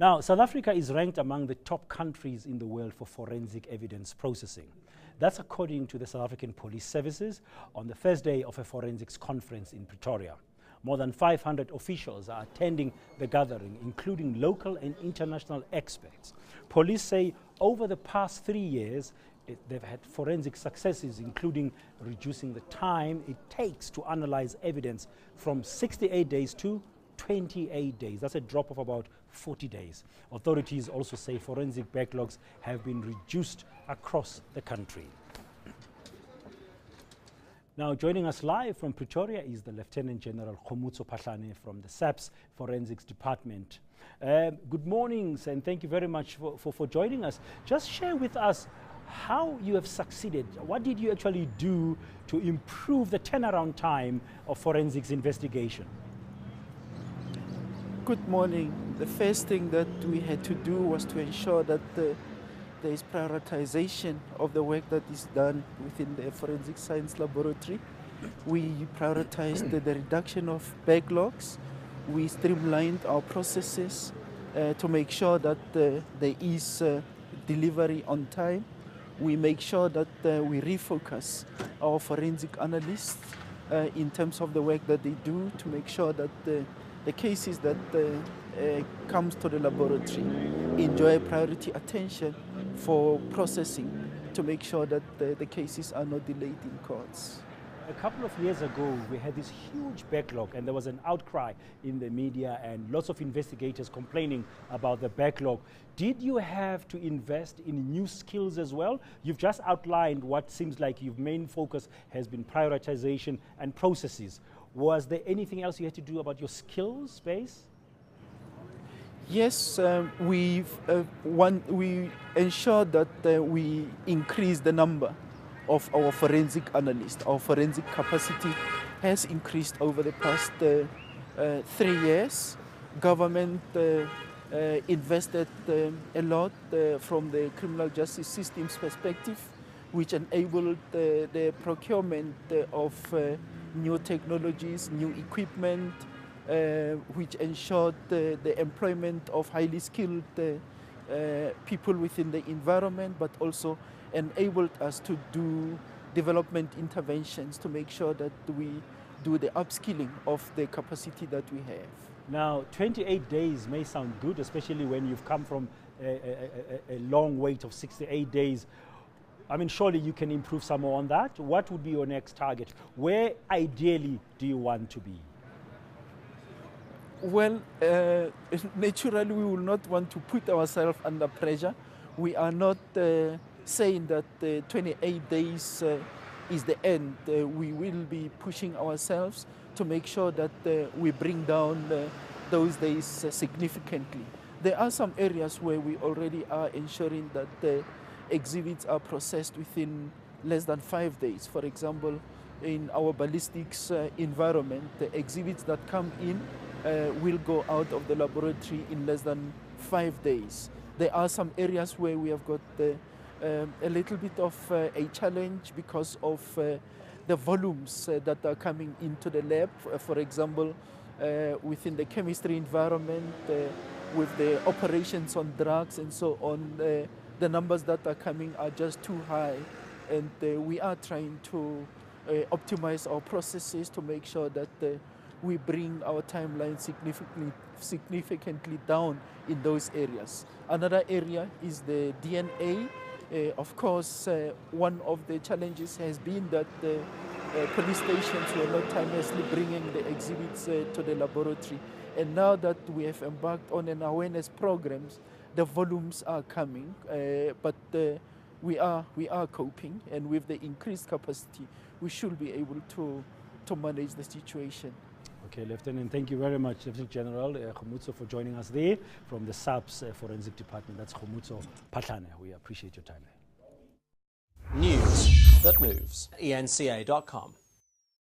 Now, South Africa is ranked among the top countries in the world for forensic evidence processing. That's according to the South African Police Services on the first day of a forensics conference in Pretoria. More than 500 officials are attending the gathering, including local and international experts. Police say over the past 3 years, they've had forensic successes, including reducing the time it takes to analyze evidence from 68 days to 28 days. That's a drop of about 40 days. Authorities also say forensic backlogs have been reduced across the country. Now, joining us live from Pretoria is the Lieutenant General Khomotso Phahlane from the SAPS Forensics Department. Good morning, and thank you very much for joining us. Just share with us how you have succeeded. What did you actually do to improve the turnaround time of forensics investigation? Good morning. The first thing that we had to do was to ensure that there is prioritization of the work that is done within the forensic science laboratory. We prioritized the reduction of backlogs. We streamlined our processes to make sure that there is delivery on time. We make sure that we refocus our forensic analysts in terms of the work that they do to make sure that the cases that comes to the laboratory enjoy priority attention for processing to make sure that the cases are not delayed in courts. A couple of years ago, we had this huge backlog and there was an outcry in the media and lots of investigators complaining about the backlog. Did you have to invest in new skills as well? You've just outlined what seems like your main focus has been prioritization and processes. Was there anything else you had to do about your skills base? Yes, we ensured that we increase the number of our forensic analysts. Our forensic capacity has increased over the past 3 years. Government invested a lot from the criminal justice system's perspective, which enabled the procurement of new technologies, new equipment, which ensured the employment of highly skilled people within the environment, but also enabled us to do development interventions to make sure that we do the upskilling of the capacity that we have. Now, 28 days may sound good, especially when you've come from a long wait of 68 days. I mean, surely you can improve some more on that. What would be your next target? Where ideally do you want to be? Well, naturally we will not want to put ourselves under pressure. We are not saying that 28 days is the end. We will be pushing ourselves to make sure that we bring down those days significantly. There are some areas where we already are ensuring that the exhibits are processed within less than 5 days. For example, in our ballistics environment, the exhibits that come in will go out of the laboratory in less than 5 days. There are some areas where we have got a little bit of a challenge because of the volumes that are coming into the lab. For example, within the chemistry environment, with the operations on drugs and so on, the numbers that are coming are just too high, and we are trying to optimize our processes to make sure that we bring our timeline significantly down in those areas. Another area is the DNA. Of course, one of the challenges has been that the police stations were not timelessly bringing the exhibits to the laboratory. And now that we have embarked on an awareness programs, the volumes are coming, but we are coping, and with the increased capacity, we should be able to manage the situation. Okay, Lieutenant, thank you very much, Lieutenant General Khomotso, for joining us there from the SAPS Forensic Department. That's Khomotso Phahlane. We appreciate your time there. News that moves. eNCA.com.